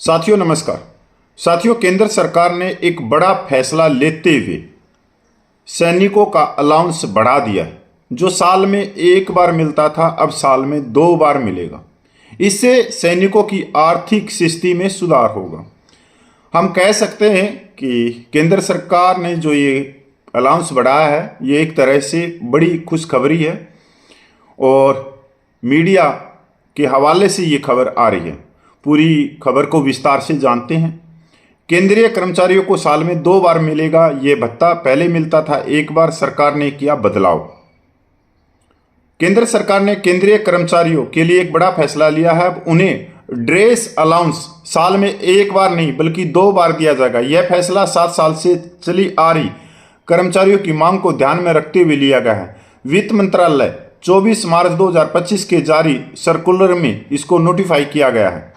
साथियों नमस्कार। साथियों, केंद्र सरकार ने एक बड़ा फैसला लेते हुए सैनिकों का अलाउंस बढ़ा दिया है। जो साल में एक बार मिलता था अब साल में 2 बार मिलेगा। इससे सैनिकों की आर्थिक स्थिति में सुधार होगा। हम कह सकते हैं कि केंद्र सरकार ने जो ये अलाउंस बढ़ाया है ये एक तरह से बड़ी खुशखबरी है और मीडिया के हवाले से ये खबर आ रही है। पूरी खबर को विस्तार से जानते हैं। केंद्रीय कर्मचारियों को साल में 2 बार मिलेगा ये भत्ता। पहले मिलता था एक बार। सरकार ने किया बदलाव। केंद्र सरकार ने केंद्रीय कर्मचारियों के लिए एक बड़ा फैसला लिया है। अब उन्हें ड्रेस अलाउंस साल में एक बार नहीं बल्कि 2 बार दिया जाएगा। यह फैसला 7 साल से चली आ रही कर्मचारियों की मांग को ध्यान में रखते हुए लिया गया है। वित्त मंत्रालय 24 मार्च 2025 के जारी सर्कुलर में इसको नोटिफाई किया गया है।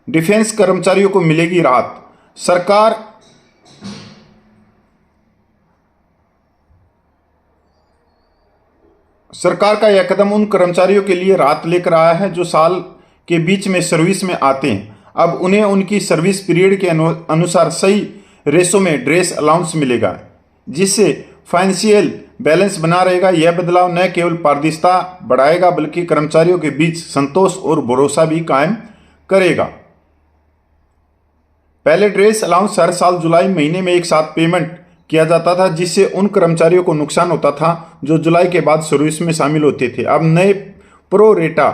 डिफेंस कर्मचारियों को मिलेगी राहत। सरकार का यह कदम उन कर्मचारियों के लिए राहत लेकर आया है जो साल के बीच में सर्विस में आते हैं। अब उन्हें उनकी सर्विस पीरियड के अनुसार सही रेशो में ड्रेस अलाउंस मिलेगा, जिससे फाइनेंशियल बैलेंस बना रहेगा। यह बदलाव न केवल पारदर्शिता बढ़ाएगा बल्कि कर्मचारियों के बीच संतोष और भरोसा भी कायम करेगा। पहले ड्रेस अलाउंस हर साल जुलाई महीने में एक साथ पेमेंट किया जाता था, जिससे उन कर्मचारियों को नुकसान होता था जो जुलाई के बाद सर्विस में शामिल होते थे। अब नए प्रो रेटा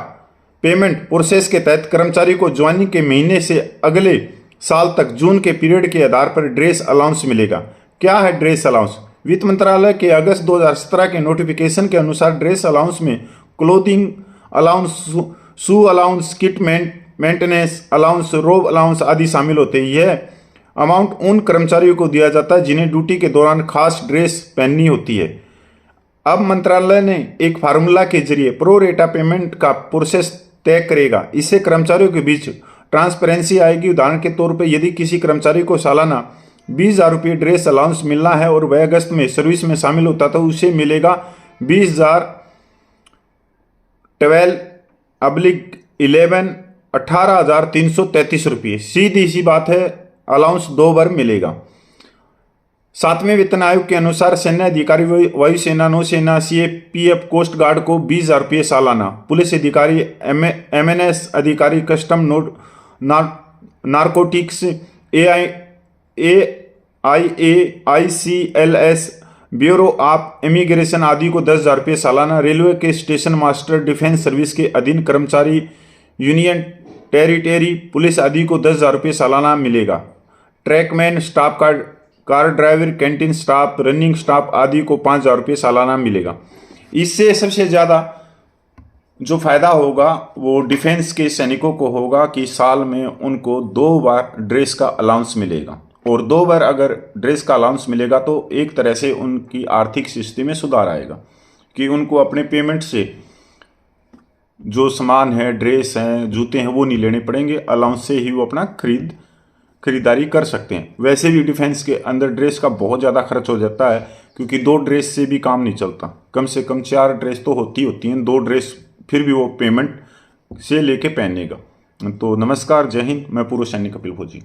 पेमेंट प्रोसेस के तहत कर्मचारी को ज्वाइनिंग के महीने से अगले साल तक जून के पीरियड के आधार पर ड्रेस अलाउंस मिलेगा। क्या है ड्रेस अलाउंस? वित्त मंत्रालय के अगस्त 2017 के नोटिफिकेशन के अनुसार ड्रेस अलाउंस में क्लोथिंग अलाउंस, शू अलाउंस, किट मेंटेनेंस अलाउंस, रोब अलाउंस आदि शामिल होते हैं। यह अमाउंट उन कर्मचारियों को दिया जाता है जिन्हें ड्यूटी के दौरान खास ड्रेस पहननी होती है। अब मंत्रालय ने एक फार्मूला के जरिए प्रो रेटा पेमेंट का प्रोसेस तय करेगा। इससे कर्मचारियों के बीच ट्रांसपेरेंसी आएगी। उदाहरण के तौर पर यदि किसी कर्मचारी को सालाना 20,000 रुपये ड्रेस अलाउंस मिलना है और वह अगस्त में सर्विस में शामिल होता तो उसे मिलेगा 20,012/11 18,333 रुपये। सीधी सी बात है, अलाउंस 2 बार मिलेगा। 7वें वेतन आयोग के अनुसार सैन्य अधिकारी, वायुसेना, नौसेना, सीएपीएफ, कोस्ट गार्ड को 20,000 रुपये सालाना, पुलिस अधिकारी, एमएनएस अधिकारी, custom, narcotics, ICLS, bureau of immigration आदि को 10,000 रुपये सालाना, रेलवे के स्टेशन मास्टर, डिफेंस सर्विस के अधीन कर्मचारी, यूनियन टेरिटरी पुलिस आदि को 10,000 रुपये सालाना मिलेगा। Trackman, staff car driver, canteen staff, running staff आदि को 5,000 रुपये सालाना मिलेगा। इससे सबसे ज़्यादा जो फायदा होगा वो डिफेंस के सैनिकों को होगा कि साल में उनको 2 बार ड्रेस का अलाउंस मिलेगा। और 2 बार अगर ड्रेस का अलाउंस मिलेगा तो एक तरह से उनकी आर्थिक स्थिति में सुधार आएगा कि उनको अपने पेमेंट से जो सामान है, ड्रेस हैं, जूते हैं, वो नहीं लेने पड़ेंगे। अलाउंस से ही वो अपना खरीदारी कर सकते हैं। वैसे भी डिफेंस के अंदर ड्रेस का बहुत ज़्यादा खर्च हो जाता है, क्योंकि 2 ड्रेस से भी काम नहीं चलता। कम से कम 4 ड्रेस तो होती हैं। 2 ड्रेस फिर भी वो पेमेंट से लेके पहनेगा। तो नमस्कार, जय हिंद। मैं पूर्व सैनिक कपिल भोजी।